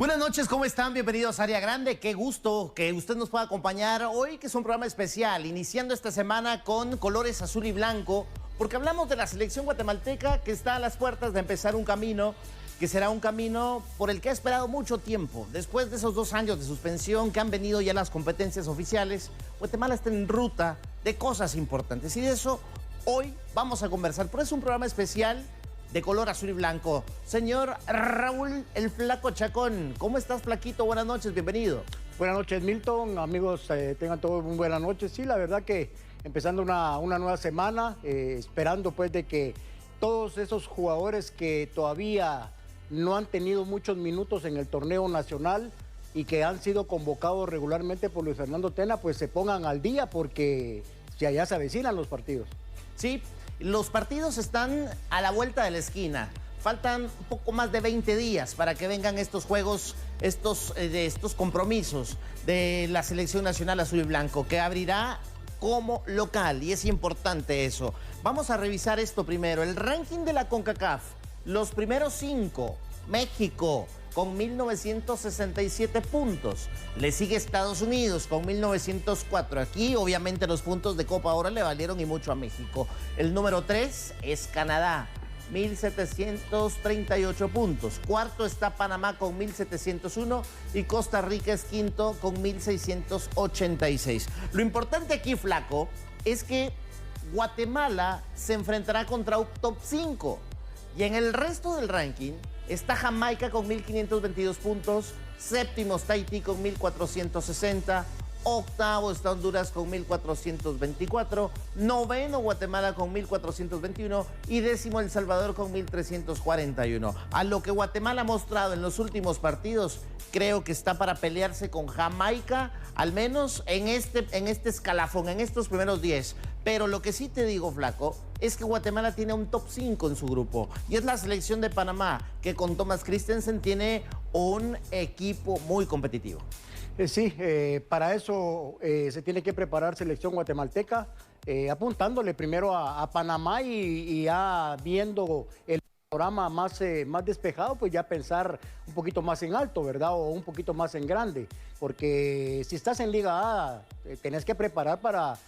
Buenas noches, ¿cómo están? Bienvenidos a Área Grande. Qué gusto que usted nos pueda acompañar hoy, que es un programa especial, iniciando esta semana con colores azul y blanco, porque hablamos de la selección guatemalteca que está a las puertas de empezar un camino, que será un camino por el que ha esperado mucho tiempo. Después de esos 2 años de suspensión que han venido ya las competencias oficiales, Guatemala está en ruta de cosas importantes y de eso hoy vamos a conversar. Por eso es un programa especial de color azul y blanco. Señor Raúl el Flaco Chacón, ¿cómo estás, Flaquito? Buenas noches, bienvenido. Buenas noches, Milton. Amigos, tengan todos muy buenas noches. Sí, la verdad que empezando una nueva semana, esperando pues de que todos esos jugadores que todavía no han tenido muchos minutos en el torneo nacional y que han sido convocados regularmente por Luis Fernando Tena, pues se pongan al día porque ya se avecinan los partidos. Sí, los partidos están a la vuelta de la esquina. Faltan un poco más de 20 días para que vengan estos juegos, estos compromisos de la Selección Nacional Azul y Blanco, que abrirá como local, y es importante eso. Vamos a revisar esto primero. El ranking de la CONCACAF, los primeros 5, México con 1.967 puntos. Le sigue Estados Unidos con 1.904. Aquí, obviamente, los puntos de Copa Oro le valieron y mucho a México. El número 3 es Canadá, 1.738 puntos. Cuarto está Panamá con 1.701 y Costa Rica es quinto con 1.686. Lo importante aquí, Flaco, es que Guatemala se enfrentará contra un top 5. Y en el resto del ranking está Jamaica con 1.522 puntos, séptimo está Haití con 1.460, octavo está Honduras con 1.424, noveno Guatemala con 1.421 y décimo El Salvador con 1.341. A lo que Guatemala ha mostrado en los últimos partidos, creo que está para pelearse con Jamaica, al menos en este escalafón, en estos primeros 10. Pero lo que sí te digo, Flaco, es que Guatemala tiene un top 5 en su grupo. Y es la selección de Panamá, que con Thomas Christensen tiene un equipo muy competitivo. Sí, para eso se tiene que preparar selección guatemalteca, apuntándole primero a Panamá y ya viendo el panorama más despejado, pues ya pensar un poquito más en alto, ¿verdad? O un poquito más en grande. Porque si estás en Liga A, tenés que preparar para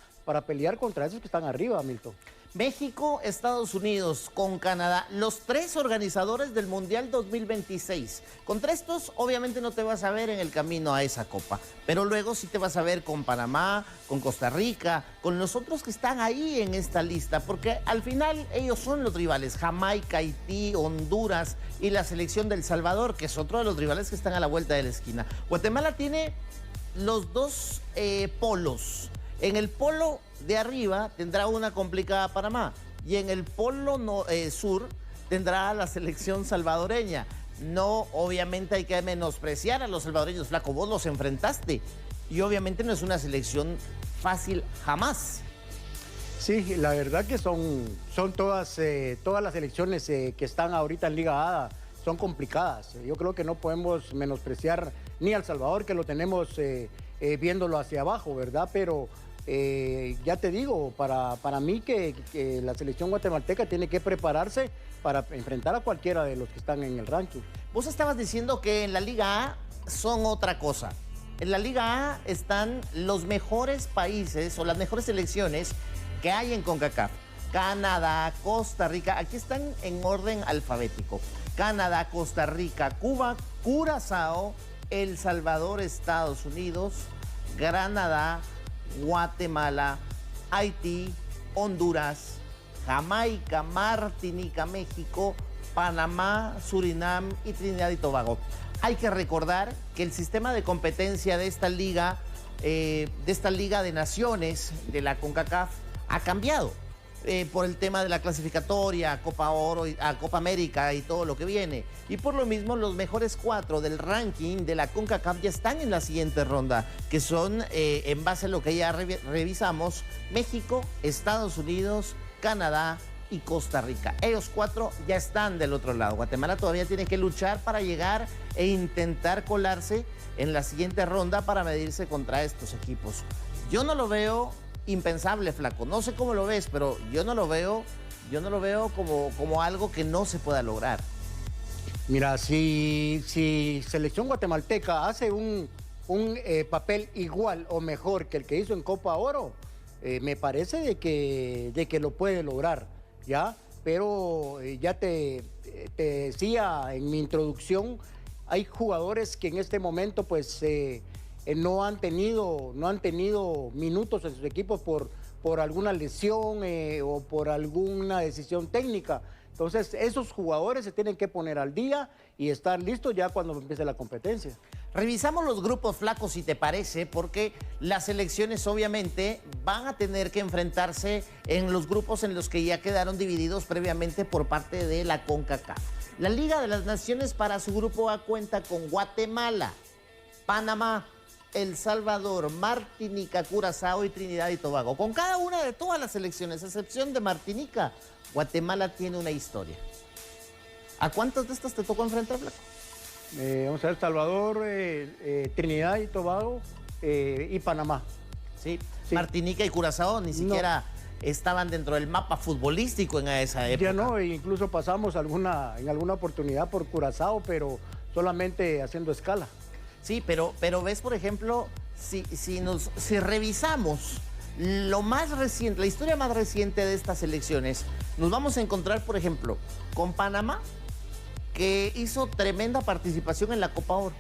pelear contra esos que están arriba, Milton. México, Estados Unidos con Canadá, los 3 organizadores del Mundial 2026. Contra estos, obviamente no te vas a ver en el camino a esa copa, pero luego sí te vas a ver con Panamá, con Costa Rica, con los otros que están ahí en esta lista, porque al final ellos son los rivales, Jamaica, Haití, Honduras y la selección de El Salvador, que es otro de los rivales que están a la vuelta de la esquina. Guatemala tiene los 2 polos. En el polo de arriba tendrá una complicada Panamá y en el polo sur tendrá la selección salvadoreña. No, obviamente hay que menospreciar a los salvadoreños, Flaco, vos los enfrentaste y obviamente no es una selección fácil jamás. Sí, la verdad que son todas las selecciones que están ahorita en Liga A son complicadas. Yo creo que no podemos menospreciar ni a El Salvador, que lo tenemos viéndolo hacia abajo, ¿verdad? Pero ya te digo, para mí que la selección guatemalteca tiene que prepararse para enfrentar a cualquiera de los que están en el ranking. Vos estabas diciendo que en la Liga A son otra cosa. En la Liga A están los mejores países o las mejores selecciones que hay en CONCACAF. Canadá, Costa Rica, aquí están en orden alfabético. Canadá, Costa Rica, Cuba, Curazao, El Salvador, Estados Unidos, Granada, Guatemala, Haití, Honduras, Jamaica, Martinica, México, Panamá, Surinam y Trinidad y Tobago. Hay que recordar que el sistema de competencia de esta liga de naciones de la CONCACAF ha cambiado por el tema de la clasificatoria, Copa Oro, a Copa América y todo lo que viene. Y por lo mismo, los mejores 4 del ranking de la CONCACAF ya están en la siguiente ronda, que son, en base a lo que ya revisamos, México, Estados Unidos, Canadá y Costa Rica. Ellos 4 ya están del otro lado. Guatemala todavía tiene que luchar para llegar e intentar colarse en la siguiente ronda para medirse contra estos equipos. Yo no lo veo impensable, Flaco. No sé cómo lo ves, pero yo no lo veo como algo que no se pueda lograr. Mira, si selección guatemalteca hace un papel igual o mejor que el que hizo en Copa Oro, me parece de que lo puede lograr, ¿ya? Pero ya te decía en mi introducción, hay jugadores que en este momento pues no han tenido minutos en sus equipos por alguna lesión o por alguna decisión técnica. Entonces, esos jugadores se tienen que poner al día y estar listos ya cuando empiece la competencia. Revisamos los grupos, Flaco, si te parece, porque las selecciones obviamente van a tener que enfrentarse en los grupos en los que ya quedaron divididos previamente por parte de la CONCACAF. La Liga de las Naciones para su grupo A cuenta con Guatemala, Panamá, El Salvador, Martinica, Curazao y Trinidad y Tobago. Con cada una de todas las selecciones, a excepción de Martinica, Guatemala tiene una historia. ¿A cuántas de estas te tocó enfrentar, Flaco? Vamos a ver, El Salvador, Trinidad y Tobago y Panamá. Sí. Martinica y Curazao ni siquiera estaban dentro del mapa futbolístico en esa época. Ya no, incluso pasamos en alguna oportunidad por Curazao, pero solamente haciendo escala. Sí, pero ves, por ejemplo, si revisamos lo más reciente, la historia más reciente de estas elecciones, nos vamos a encontrar, por ejemplo, con Panamá, que hizo tremenda participación en la Copa Oro,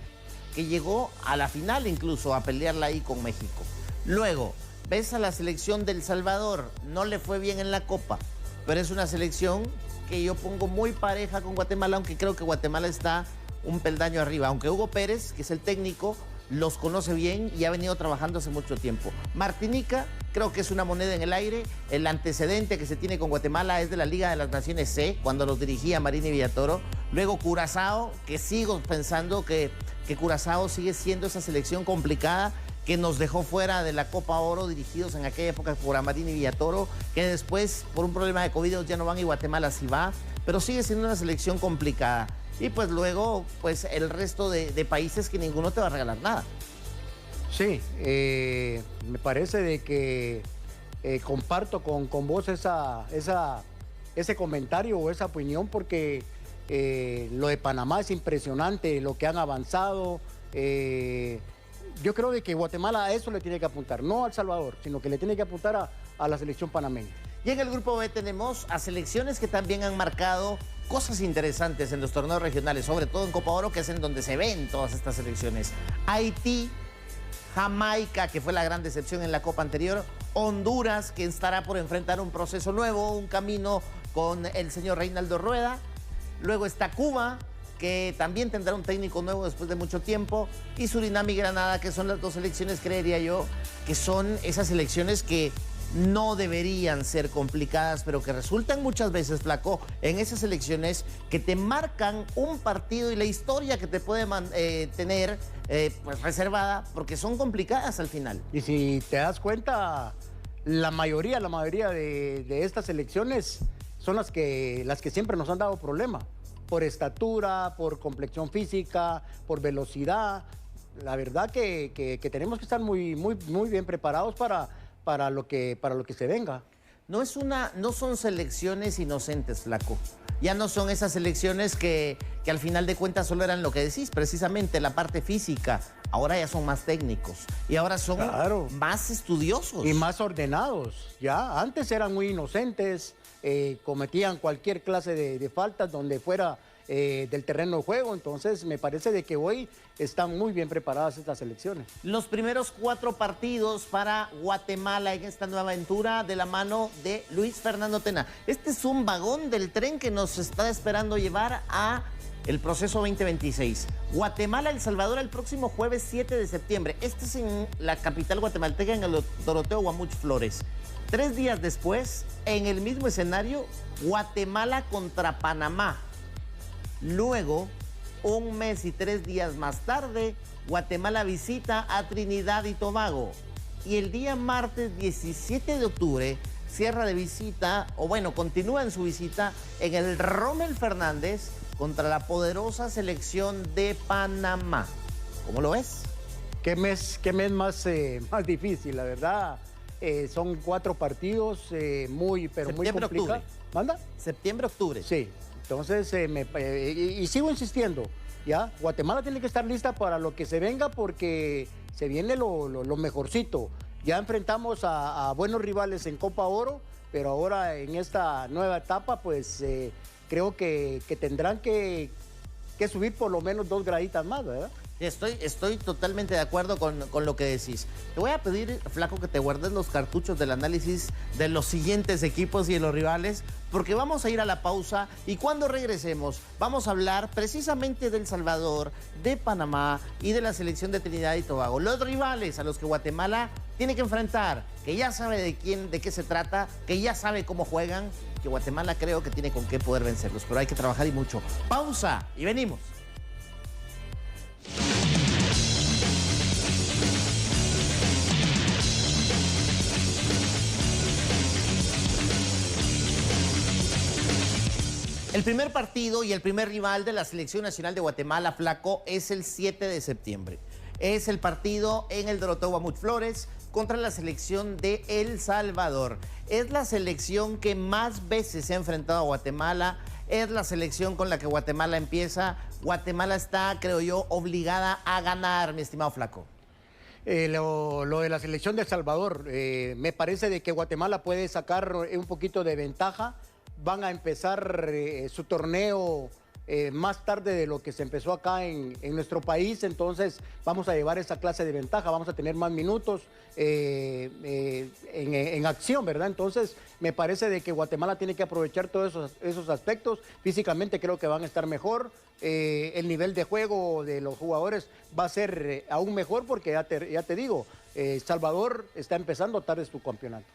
que llegó a la final incluso a pelearla ahí con México. Luego, ves a la selección de El Salvador, no le fue bien en la Copa, pero es una selección que yo pongo muy pareja con Guatemala, aunque creo que Guatemala está un peldaño arriba, aunque Hugo Pérez, que es el técnico, los conoce bien y ha venido trabajando hace mucho tiempo. Martinica, creo que es una moneda en el aire. El antecedente que se tiene con Guatemala es de la Liga de las Naciones C, cuando los dirigía Marini Villatoro. Luego Curazao, que sigo pensando que Curazao sigue siendo esa selección complicada que nos dejó fuera de la Copa Oro, dirigidos en aquella época por Marini Villatoro, que después, por un problema de COVID, ya no van y Guatemala sí va, pero sigue siendo una selección complicada. Y pues luego, pues el resto de países que ninguno te va a regalar nada. Sí, me parece de que comparto con vos ese comentario o esa opinión, porque lo de Panamá es impresionante, lo que han avanzado. Yo creo de que Guatemala a eso le tiene que apuntar, no a El Salvador, sino que le tiene que apuntar a la selección panameña. Y en el grupo B tenemos a selecciones que también han marcado cosas interesantes en los torneos regionales, sobre todo en Copa Oro, que es en donde se ven todas estas selecciones. Haití, Jamaica, que fue la gran decepción en la Copa anterior, Honduras, que estará por enfrentar un proceso nuevo, un camino con el señor Reinaldo Rueda. Luego está Cuba, que también tendrá un técnico nuevo después de mucho tiempo, y Surinam y Granada, que son las dos selecciones, creería yo, que son esas selecciones que no deberían ser complicadas, pero que resultan muchas veces, Flaco, en esas elecciones que te marcan un partido y la historia que te puede tener pues reservada, porque son complicadas al final. Y si te das cuenta, la mayoría de estas elecciones son las que siempre nos han dado problema, por estatura, por complexión física, por velocidad. La verdad que tenemos que estar muy bien preparados para lo que se venga. No son selecciones inocentes, Flaco. Ya no son esas selecciones que al final de cuentas solo eran lo que decís, precisamente la parte física. Ahora ya son más técnicos y ahora son más estudiosos. Y más ordenados, ya. Antes eran muy inocentes, cometían cualquier clase de faltas donde fuera del terreno de juego. Entonces me parece de que hoy están muy bien preparadas estas selecciones. Los primeros 4 partidos para Guatemala en esta nueva aventura de la mano de Luis Fernando Tena. Este es un vagón del tren que nos está esperando llevar a el proceso 2026. Guatemala, El Salvador el próximo jueves 7 de septiembre. Este es en la capital guatemalteca, en el Doroteo Guamuch Flores. 3 días después, en el mismo escenario, Guatemala contra Panamá. Luego, 1 mes y 3 días más tarde, Guatemala visita a Trinidad y Tobago. Y el día martes 17 de octubre cierra de visita, o bueno, continúa en su visita en el Rommel Fernández contra la poderosa selección de Panamá. ¿Cómo lo ves? ¿Qué mes más difícil, la verdad? Son 4 partidos muy complicados. ¿Manda? Septiembre, octubre. Sí. Entonces, y sigo insistiendo, ¿ya? Guatemala tiene que estar lista para lo que se venga porque se viene lo mejorcito. Ya enfrentamos a buenos rivales en Copa Oro, pero ahora en esta nueva etapa, pues creo que tendrán que subir por lo menos 2 graditas más, ¿verdad? Estoy totalmente de acuerdo con lo que decís. Te voy a pedir, Flaco, que te guardes los cartuchos del análisis de los siguientes equipos y de los rivales, porque vamos a ir a la pausa y cuando regresemos vamos a hablar precisamente de El Salvador, de Panamá y de la selección de Trinidad y Tobago. Los rivales a los que Guatemala tiene que enfrentar, que ya sabe de qué se trata, que ya sabe cómo juegan, que Guatemala creo que tiene con qué poder vencerlos, pero hay que trabajar y mucho. Pausa y venimos. El primer partido y el primer rival de la Selección Nacional de Guatemala, Flaco, es el 7 de septiembre. Es el partido en el Doroteo Guamuch Flores contra la selección de El Salvador. Es la selección que más veces se ha enfrentado a Guatemala. Es la selección con la que Guatemala empieza. Guatemala está, creo yo, obligada a ganar, mi estimado Flaco. Lo de la selección de El Salvador, me parece de que Guatemala puede sacar un poquito de ventaja. Van a empezar su torneo más tarde de lo que se empezó acá en nuestro país, entonces vamos a llevar esa clase de ventaja, vamos a tener más minutos en acción, ¿verdad? Entonces me parece de que Guatemala tiene que aprovechar todos esos aspectos. Físicamente creo que van a estar mejor, el nivel de juego de los jugadores va a ser aún mejor porque ya te digo, Salvador está empezando tarde su campeonato.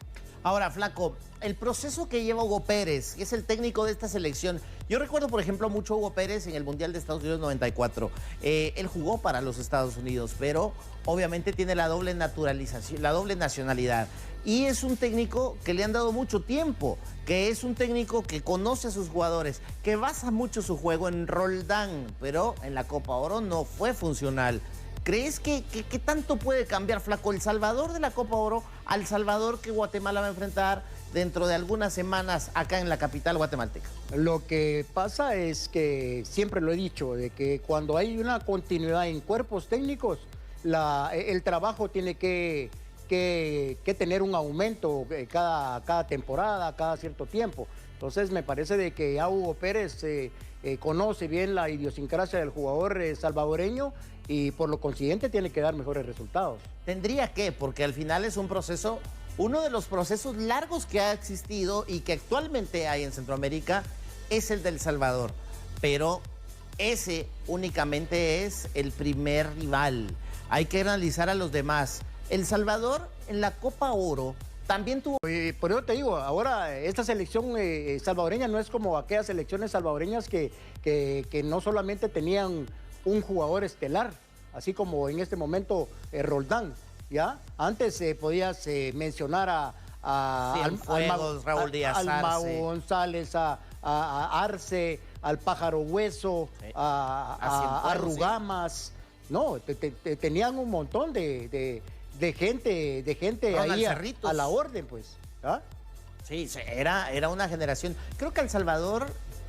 Ahora, Flaco, el proceso que lleva Hugo Pérez, que es el técnico de esta selección. Yo recuerdo, por ejemplo, mucho a Hugo Pérez en el Mundial de Estados Unidos 94. Él jugó para los Estados Unidos, pero obviamente tiene la doble naturalización, la doble nacionalidad. Y es un técnico que le han dado mucho tiempo, que es un técnico que conoce a sus jugadores, que basa mucho su juego en Roldán, pero en la Copa Oro no fue funcional. ¿Crees que tanto puede cambiar, Flaco, El Salvador de la Copa Oro al Salvador que Guatemala va a enfrentar dentro de algunas semanas acá en la capital guatemalteca? Lo que pasa es que, siempre lo he dicho, de que cuando hay una continuidad en cuerpos técnicos, el trabajo tiene que tener un aumento cada temporada, cada cierto tiempo. Entonces me parece de que ya Hugo Pérez conoce bien la idiosincrasia del jugador salvadoreño y por lo consiguiente tiene que dar mejores resultados. Tendría que, porque al final es un proceso, uno de los procesos largos que ha existido y que actualmente hay en Centroamérica es el del Salvador, pero ese únicamente es el primer rival. Hay que analizar a los demás. El Salvador en la Copa Oro también tuvo... Por eso te digo, ahora esta selección salvadoreña no es como aquellas selecciones salvadoreñas que no solamente tenían un jugador estelar, así como en este momento Roldán, ¿ya? Antes podías mencionar Raúl Díaz al Arce, Mago González, a Arce, al Pájaro Hueso, sí, a Rugamas. Sí. No, tenían un montón de gente ahí a la orden, pues. ¿Ah? Sí, era una generación. Creo que a El Salvador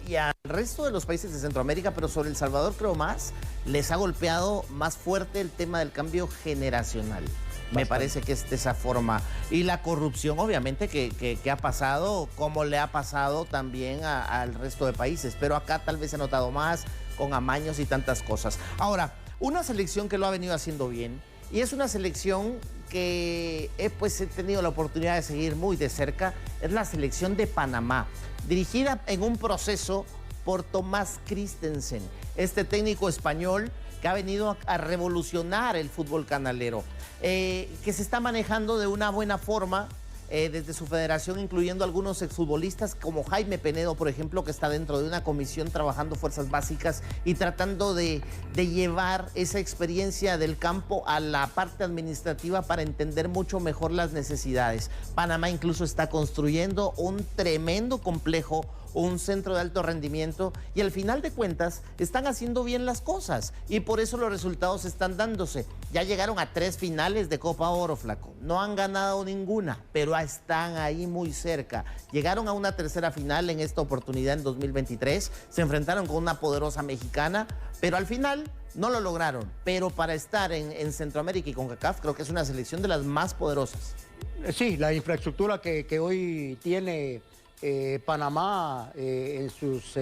y al resto de los países de Centroamérica, pero sobre El Salvador creo más, les ha golpeado más fuerte el tema del cambio generacional. Bastante. Me parece que es de esa forma. Y la corrupción, obviamente, que ha pasado, como le ha pasado también al resto de países. Pero acá tal vez se ha notado más, con amaños y tantas cosas. Ahora, una selección que lo ha venido haciendo bien, y es una selección que he tenido la oportunidad de seguir muy de cerca, es la selección de Panamá, dirigida en un proceso por Tomás Christensen, este técnico español que ha venido a revolucionar el fútbol canalero, que se está manejando de una buena forma desde su federación, incluyendo algunos exfutbolistas como Jaime Penedo, por ejemplo, que está dentro de una comisión trabajando fuerzas básicas y tratando de llevar esa experiencia del campo a la parte administrativa para entender mucho mejor las necesidades. Panamá incluso está construyendo un tremendo complejo un centro de alto rendimiento y al final de cuentas están haciendo bien las cosas y por eso los resultados están dándose. Ya llegaron a 3 finales de Copa Oro, flaco. No han ganado ninguna, pero están ahí muy cerca. Llegaron a una 3ª final en esta oportunidad en 2023. Se enfrentaron con una poderosa mexicana, pero al final no lo lograron. Pero para estar en Centroamérica y CONCACAF, creo que es una selección de las más poderosas. Sí, la infraestructura que hoy tiene Panamá en sus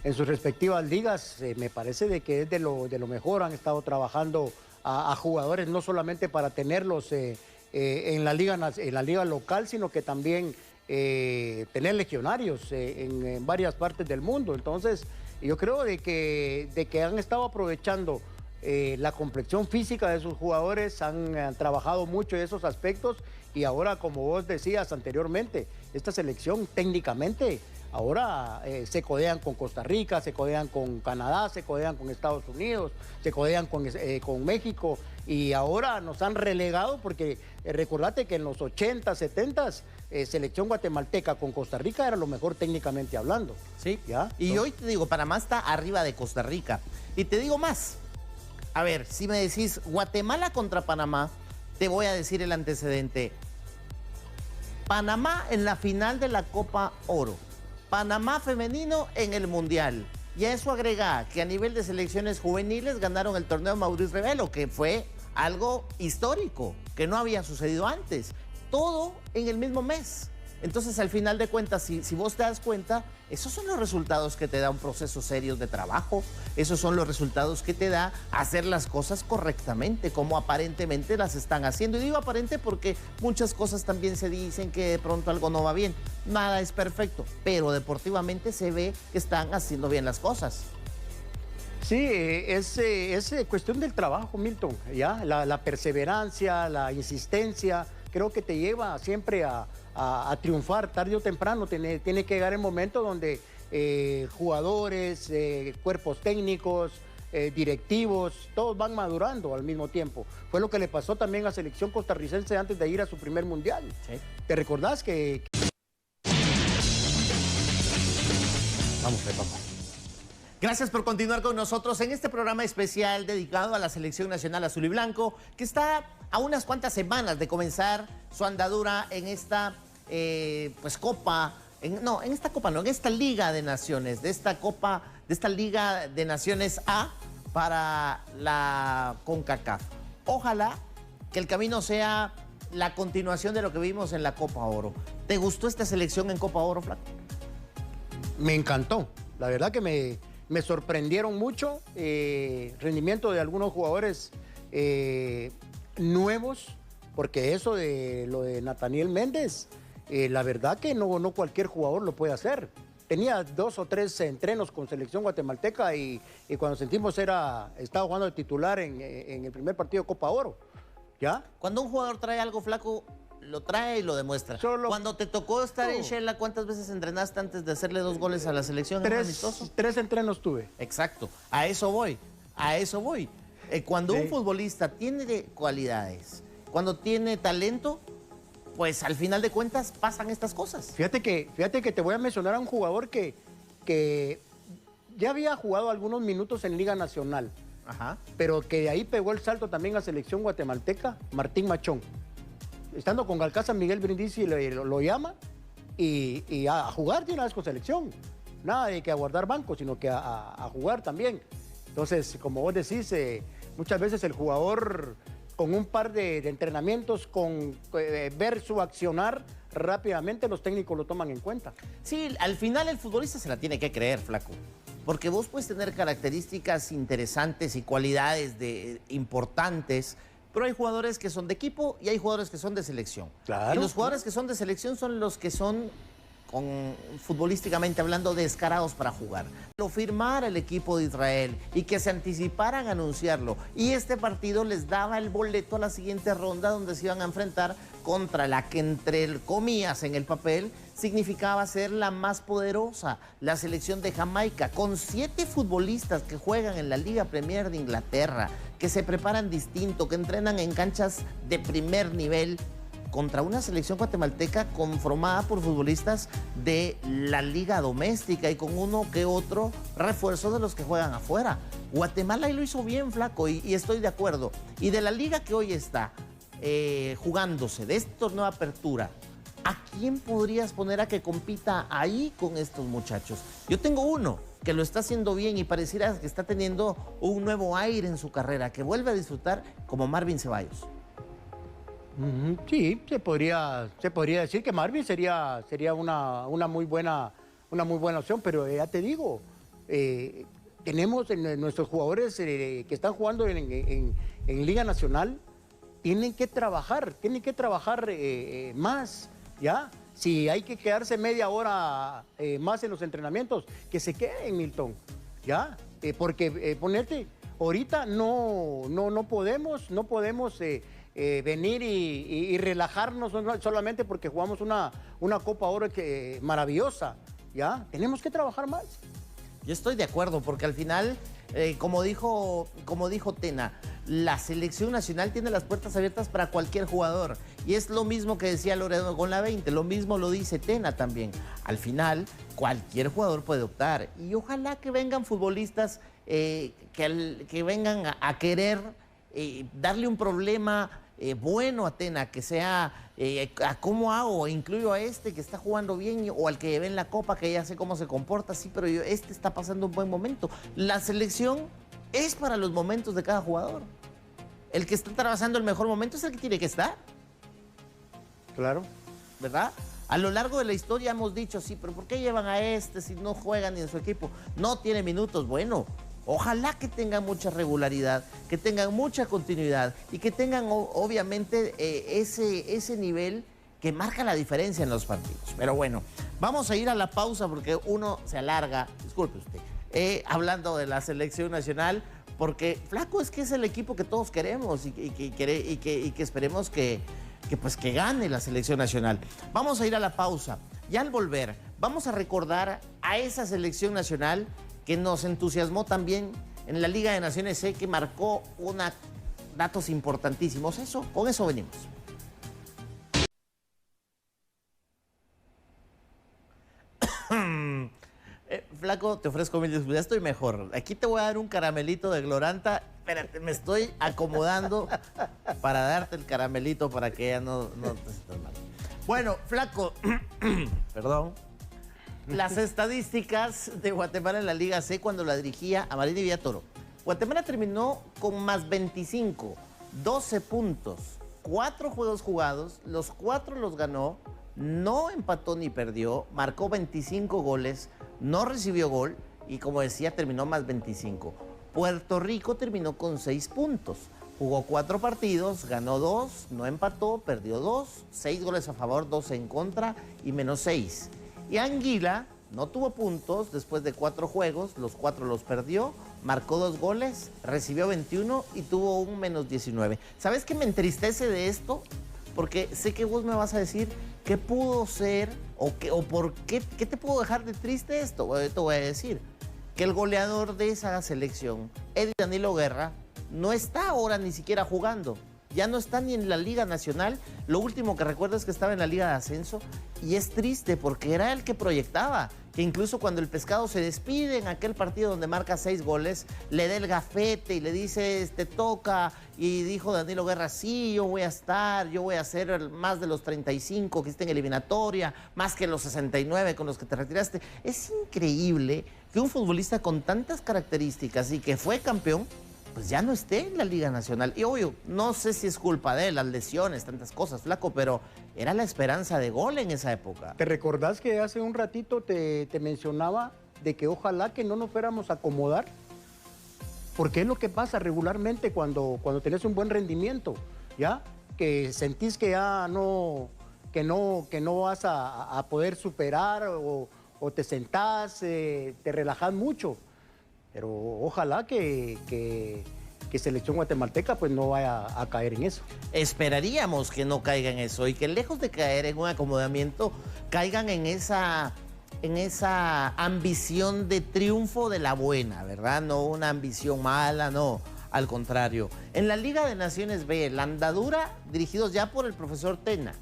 respectivas ligas, me parece de que es de lo mejor. Han estado trabajando a jugadores no solamente para tenerlos en la liga local, sino que también tener legionarios en varias partes del mundo. Entonces, yo creo de que han estado aprovechando la complexión física de sus jugadores, han trabajado mucho en esos aspectos y ahora, como vos decías anteriormente, esta selección técnicamente ahora se codean con Costa Rica, se codean con Canadá, se codean con Estados Unidos, se codean con México y ahora nos han relegado porque recordate que en los 80, 70 selección guatemalteca con Costa Rica era lo mejor técnicamente hablando. Sí, ¿ya? Y hoy te digo, Panamá está arriba de Costa Rica. Y te digo más. A ver, si me decís Guatemala contra Panamá, te voy a decir el antecedente. Panamá en la final de la Copa Oro. Panamá femenino en el Mundial. Y a eso agrega que a nivel de selecciones juveniles ganaron el torneo Maurice Revelo, que fue algo histórico, que no había sucedido antes. Todo en el mismo mes. Entonces, al final de cuentas, si vos te das cuenta, esos son los resultados que te da un proceso serio de trabajo. Esos son los resultados que te da hacer las cosas correctamente, como aparentemente las están haciendo. Y digo aparente porque muchas cosas también se dicen que de pronto algo no va bien. Nada es perfecto, pero deportivamente se ve que están haciendo bien las cosas. Sí, es cuestión del trabajo, Milton, ¿ya? La perseverancia, la insistencia, creo que te lleva siempre a triunfar tarde o temprano. Tiene que llegar el momento donde jugadores, cuerpos técnicos, directivos, todos van madurando al mismo tiempo. Fue lo que le pasó también a la selección costarricense antes de ir a su primer mundial. Sí. ¿Te recordás que... Vamos, papá. Gracias por continuar con nosotros en este programa especial dedicado a la Selección Nacional Azul y Blanco, que está a unas cuantas semanas de comenzar su andadura en esta Copa, en esta Liga de Naciones, de esta Liga de Naciones A para la CONCACAF. Ojalá que el camino sea la continuación de lo que vimos en la Copa Oro. ¿Te gustó esta selección en Copa Oro, Flaco? Me encantó, la verdad que me sorprendieron mucho, rendimiento de algunos jugadores nuevos, porque eso de lo de Nathaniel Méndez, la verdad que no cualquier jugador lo puede hacer. Tenía 2 o 3 entrenos con selección guatemalteca y cuando sentimos estaba jugando de titular en el primer partido de Copa Oro, ¿ya? Cuando un jugador trae algo, Flaco, lo trae y lo demuestra. Cuando te tocó estar en Shela, ¿cuántas veces entrenaste antes de hacerle 2 goles a la selección? 3 entrenos tuve. Exacto, a eso voy. Cuando un futbolista tiene cualidades, cuando tiene talento, pues al final de cuentas pasan estas cosas. Fíjate que te voy a mencionar a un jugador que ya había jugado algunos minutos en Liga Nacional, pero que de ahí pegó el salto también a selección guatemalteca, Martín Machón. Estando con Galcaza, Miguel Brindisi lo llama y a jugar de una vez con selección. Nada de que aguardar banco, sino que a jugar también. Entonces, como vos decís, muchas veces el jugador con un par de entrenamientos, con ver su accionar, rápidamente los técnicos lo toman en cuenta. Sí, al final el futbolista se la tiene que creer, Flaco. Porque vos puedes tener características interesantes y cualidades importantes, pero hay jugadores que son de equipo y hay jugadores que son de selección. Claro. Y los jugadores que son de selección son los que son, futbolísticamente hablando, descarados para jugar. Lo firmara el equipo de Israel y que se anticiparan a anunciarlo. Y este partido les daba el boleto a la siguiente ronda donde se iban a enfrentar contra la que, entre comillas, en el papel, significaba ser la más poderosa, la selección de Jamaica, con 7 futbolistas que juegan en la Liga Premier de Inglaterra, que se preparan distinto, que entrenan en canchas de primer nivel. contra una selección guatemalteca conformada por futbolistas de la liga doméstica y con uno que otro refuerzo de los que juegan afuera. Guatemala ahí lo hizo bien, Flaco, y estoy de acuerdo. Y de la liga que hoy está jugándose, de este torneo de apertura, ¿a quién podrías poner a que compita ahí con estos muchachos? Yo tengo uno que lo está haciendo bien y pareciera que está teniendo un nuevo aire en su carrera, que vuelve a disfrutar como Marvin Ceballos. Sí, se podría decir que Marvin sería una muy buena opción, pero ya te digo, tenemos nuestros jugadores que están jugando en Liga Nacional, tienen que trabajar más, ¿ya? Si hay que quedarse media hora más en los entrenamientos, que se queden, Milton, ¿ya? Porque ponerte, ahorita no podemos venir y relajarnos solamente porque jugamos una Copa Oro maravillosa, ¿ya? Tenemos que trabajar más. Yo estoy de acuerdo, porque al final, como dijo Tena, la selección nacional tiene las puertas abiertas para cualquier jugador. Y es lo mismo que decía Loredo con la 20, lo mismo lo dice Tena también. Al final, cualquier jugador puede optar. Y ojalá que vengan futbolistas que vengan a querer darle un problema bueno a Tena, que sea a cómo hago, incluyo a este que está jugando bien o al que llevé en la Copa, que ya sé cómo se comporta, sí, pero este está pasando un buen momento. La selección es para los momentos de cada jugador. El que está atravesando el mejor momento es el que tiene que estar. Claro. ¿Verdad? A lo largo de la historia hemos dicho, sí, pero ¿por qué llevan a este si no juegan ni en su equipo? No tiene minutos. Bueno, ojalá que tengan mucha regularidad, que tengan mucha continuidad y que tengan obviamente ese nivel que marca la diferencia en los partidos. Pero bueno, vamos a ir a la pausa porque uno se alarga, disculpe usted, hablando de la selección nacional, porque Flaco es que es el equipo que todos queremos y que esperemos que gane la selección nacional. Vamos a ir a la pausa y al volver vamos a recordar a esa selección nacional que nos entusiasmó también en la Liga de Naciones C, que marcó datos importantísimos. Con eso venimos. Flaco, te ofrezco mil disculpas, ya estoy mejor. Aquí te voy a dar un caramelito de Gloranta. Espérate, me estoy acomodando para darte el caramelito para que ya no te sientas mal. Bueno, Flaco, perdón. Las estadísticas de Guatemala en la Liga C cuando la dirigía Amarini Villatoro. Guatemala terminó con más 25, 12 puntos, 4 juegos jugados, los 4 los ganó, no empató ni perdió, marcó 25 goles, no recibió gol y, como decía, terminó más 25. Puerto Rico terminó con 6 puntos, jugó 4 partidos, ganó 2, no empató, perdió 2, 6 goles a favor, 2 en contra y menos 6. Y Anguila no tuvo puntos después de 4 juegos, los 4 los perdió, marcó 2 goles, recibió 21 y tuvo un menos 19. ¿Sabes qué me entristece de esto? Porque sé que vos me vas a decir qué pudo ser o por qué te pudo dejar de triste esto. Bueno, yo te voy a decir que el goleador de esa selección, Eddie Danilo Guerra, no está ahora ni siquiera jugando. Ya no está ni en la Liga Nacional. Lo último que recuerdo es que estaba en la Liga de Ascenso. Y es triste porque era el que proyectaba. Que incluso cuando el Pescado se despide en aquel partido donde marca 6 goles, le da el gafete y le dice, te toca. Y dijo Danilo Guerra, sí, yo voy a estar, yo voy a hacer más de los 35 que estén en eliminatoria, más que los 69 con los que te retiraste. Es increíble que un futbolista con tantas características y que fue campeón, pues ya no esté en la Liga Nacional. Y obvio, no sé si es culpa de él, las lesiones, tantas cosas, Flaco, pero era la esperanza de gol en esa época. ¿Te recordás que hace un ratito te mencionaba de que ojalá que no nos fuéramos a acomodar? Porque es lo que pasa regularmente cuando tenés un buen rendimiento, ¿ya? Que sentís que ya no vas a poder superar o te sentás, te relajás mucho. Pero ojalá que selección guatemalteca pues no vaya a caer en eso. Esperaríamos que no caiga en eso y que lejos de caer en un acomodamiento, caigan en esa ambición de triunfo de la buena, ¿verdad? No una ambición mala, no. al contrario. En la Liga de Naciones B, la andadura, dirigidos ya por el profesor Tena.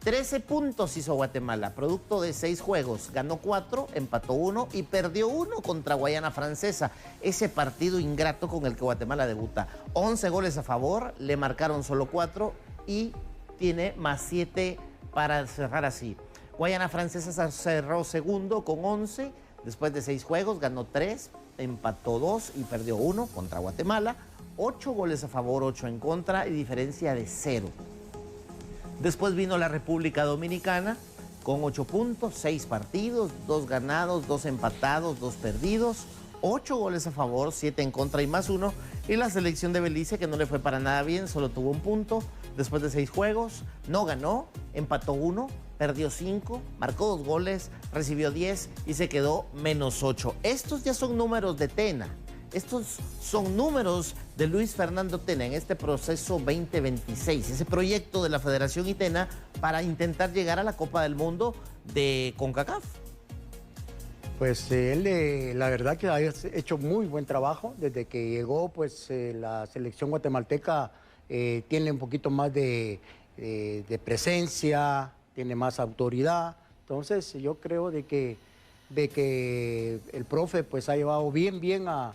13 puntos hizo Guatemala, producto de 6 juegos. Ganó 4, empató 1 y perdió 1 contra Guayana Francesa. Ese partido ingrato con el que Guatemala debuta. 11 goles a favor, le marcaron solo 4 y tiene más 7 para cerrar así. Guayana Francesa cerró segundo con 11. Después de 6 juegos, ganó 3, empató 2 y perdió 1 contra Guatemala. 8 goles a favor, 8 en contra y diferencia de 0. Después vino la República Dominicana con 8 puntos, 6 partidos, 2 ganados, 2 empatados, 2 perdidos, 8 goles a favor, 7 en contra y más 1. Y la selección de Belice, que no le fue para nada bien, solo tuvo 1 punto. Después de 6 juegos, no ganó, empató 1, perdió 5, marcó 2 goles, recibió 10 y se quedó menos 8. Estos ya son números de Tena. Estos son números de Luis Fernando Tena en este proceso 2026, ese proyecto de la Federación y Tena para intentar llegar a la Copa del Mundo de CONCACAF. Pues él, la verdad que ha hecho muy buen trabajo. Desde que llegó, pues la selección guatemalteca tiene un poquito más de presencia, tiene más autoridad. Entonces yo creo de que el profe pues ha llevado bien a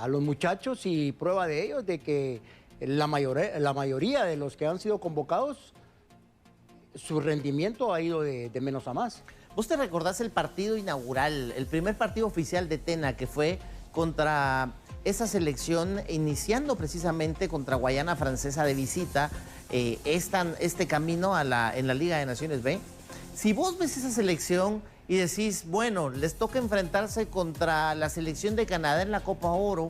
los muchachos, y prueba de ello de que la mayoría de los que han sido convocados, su rendimiento ha ido de menos a más. ¿Vos te recordás el partido inaugural, el primer partido oficial de Tena, que fue contra esa selección, iniciando precisamente contra Guayana Francesa de visita este camino en la Liga de Naciones B? Si vos ves esa selección y decís, bueno, les toca enfrentarse contra la selección de Canadá en la Copa Oro,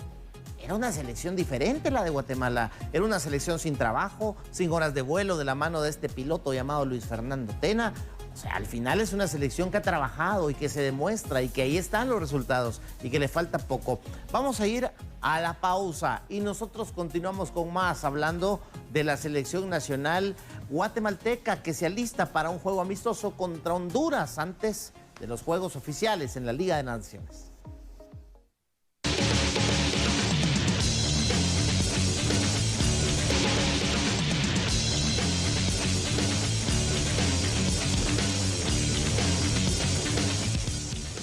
era una selección diferente la de Guatemala. Era una selección sin trabajo, sin horas de vuelo, de la mano de este piloto llamado Luis Fernando Tena. O sea, al final es una selección que ha trabajado y que se demuestra y que ahí están los resultados y que le falta poco. Vamos a ir a la pausa y nosotros continuamos con más, hablando de la selección nacional guatemalteca que se alista para un juego amistoso contra Honduras antes de los juegos oficiales en la Liga de Naciones.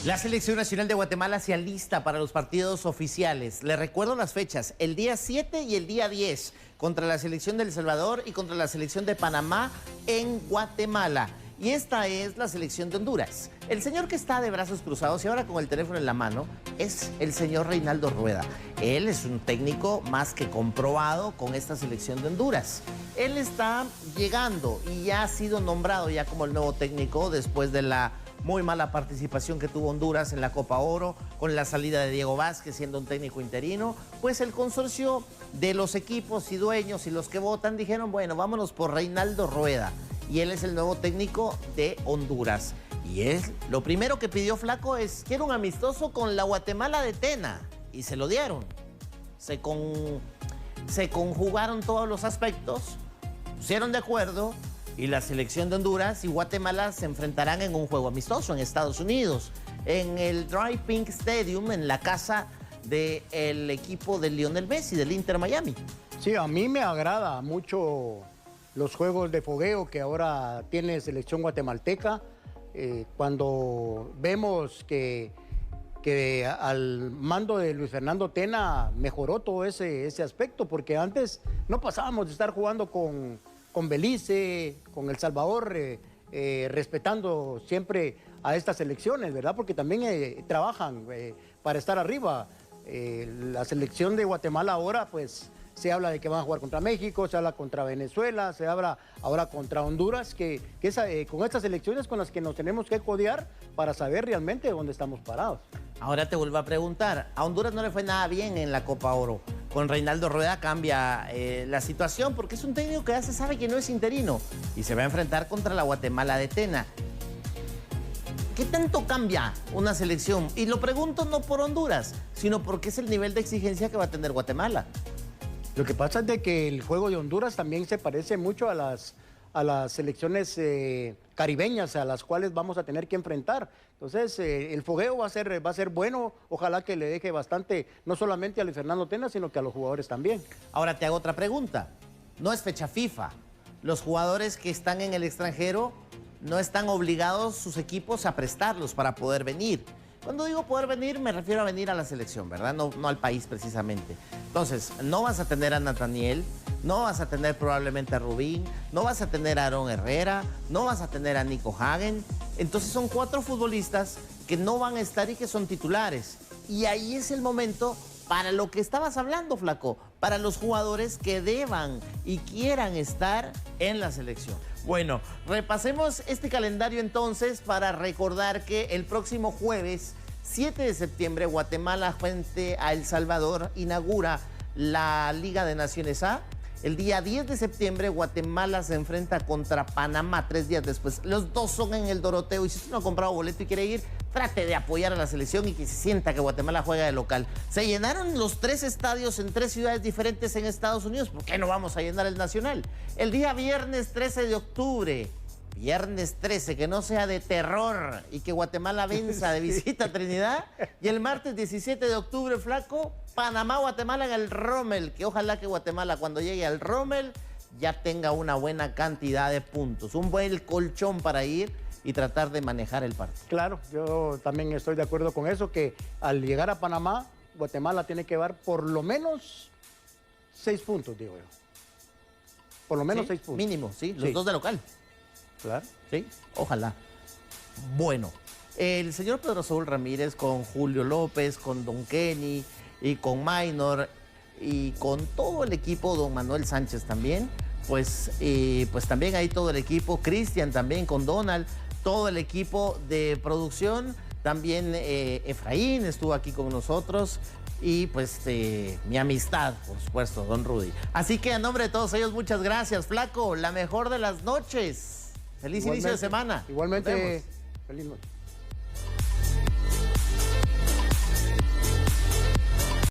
La Selección Nacional de Guatemala se alista para los partidos oficiales. Les recuerdo las fechas, el día 7 y el día 10, contra la Selección de El Salvador y contra la Selección de Panamá en Guatemala. Y esta es la Selección de Honduras. El señor que está de brazos cruzados y ahora con el teléfono en la mano es el señor Reinaldo Rueda. Él es un técnico más que comprobado con esta Selección de Honduras. Él está llegando y ya ha sido nombrado ya como el nuevo técnico después de la muy mala participación que tuvo Honduras en la Copa Oro, con la salida de Diego Vázquez siendo un técnico interino. Pues el consorcio de los equipos y dueños y los que votan dijeron, bueno, vámonos por Reinaldo Rueda. Y él es el nuevo técnico de Honduras. Y lo primero que pidió Flaco es, quiero un amistoso con la Guatemala de Tena. Y se lo dieron. Se conjugaron todos los aspectos, pusieron de acuerdo, y la selección de Honduras y Guatemala se enfrentarán en un juego amistoso en Estados Unidos, en el Dry Pink Stadium, en la casa del equipo de Lionel Messi, del Inter Miami. Sí, a mí me agrada mucho los juegos de fogueo que ahora tiene selección guatemalteca. Cuando vemos que al mando de Luis Fernando Tena mejoró todo ese aspecto, porque antes no pasábamos de estar jugando con Belice, con El Salvador, respetando siempre a estas selecciones, ¿verdad? Porque también trabajan para estar arriba. La selección de Guatemala ahora, pues, se habla de que van a jugar contra México, se habla contra Venezuela, se habla ahora contra Honduras, con estas selecciones con las que nos tenemos que codear para saber realmente dónde estamos parados. Ahora te vuelvo a preguntar, a Honduras no le fue nada bien en la Copa Oro. Con Reinaldo Rueda cambia la situación porque es un técnico que ya se sabe que no es interino y se va a enfrentar contra la Guatemala de Tena. ¿Qué tanto cambia una selección? Y lo pregunto no por Honduras, sino porque es el nivel de exigencia que va a tener Guatemala. Lo que pasa es de que el juego de Honduras también se parece mucho a a las selecciones caribeñas a las cuales vamos a tener que enfrentar. Entonces, el fogueo va a ser bueno, ojalá que le deje bastante, no solamente a Luis Fernando Tena, sino que a los jugadores también. Ahora te hago otra pregunta. No es fecha FIFA. Los jugadores que están en el extranjero no están obligados sus equipos a prestarlos para poder venir. Cuando digo poder venir, me refiero a venir a la selección, ¿verdad? No al país precisamente. Entonces, no vas a tener a Nathaniel, no vas a tener probablemente a Rubín, no vas a tener a Aaron Herrera, no vas a tener a Nico Hagen. Entonces son 4 futbolistas que no van a estar y que son titulares. Y ahí es el momento para lo que estabas hablando, Flaco, para los jugadores que deban y quieran estar en la selección. Bueno, repasemos este calendario entonces para recordar que el próximo jueves 7 de septiembre Guatemala frente a El Salvador inaugura la Liga de Naciones A. El día 10 de septiembre Guatemala se enfrenta contra Panamá 3 días después. Los dos son en el Doroteo y si usted no ha comprado boleto y quiere ir, trate de apoyar a la selección y que se sienta que Guatemala juega de local. Se llenaron los 3 estadios en 3 ciudades diferentes en Estados Unidos. ¿Por qué no vamos a llenar el Nacional? El día viernes 13 de octubre. Viernes 13, que no sea de terror y que Guatemala venza de visita a Trinidad. Y el martes 17 de octubre, Flaco, Panamá-Guatemala en el Rommel. Que ojalá que Guatemala cuando llegue al Rommel ya tenga una buena cantidad de puntos. Un buen colchón para ir y tratar de manejar el partido. Claro, yo también estoy de acuerdo con eso, que al llegar a Panamá, Guatemala tiene que llevar por lo menos 6 puntos, digo yo. Por lo menos 6 puntos. Mínimo, sí, los 2 de local. Claro. Sí, ojalá. Bueno, el señor Pedro Saúl Ramírez con Julio López, con Don Kenny y con Minor y con todo el equipo, Don Manuel Sánchez también, pues también hay todo el equipo, Cristian también con Donald, todo el equipo de producción, también Efraín estuvo aquí con nosotros y pues mi amistad, por supuesto, Don Rudy. Así que a nombre de todos ellos, muchas gracias, Flaco, la mejor de las noches. Feliz inicio de semana. Igualmente, feliz noche.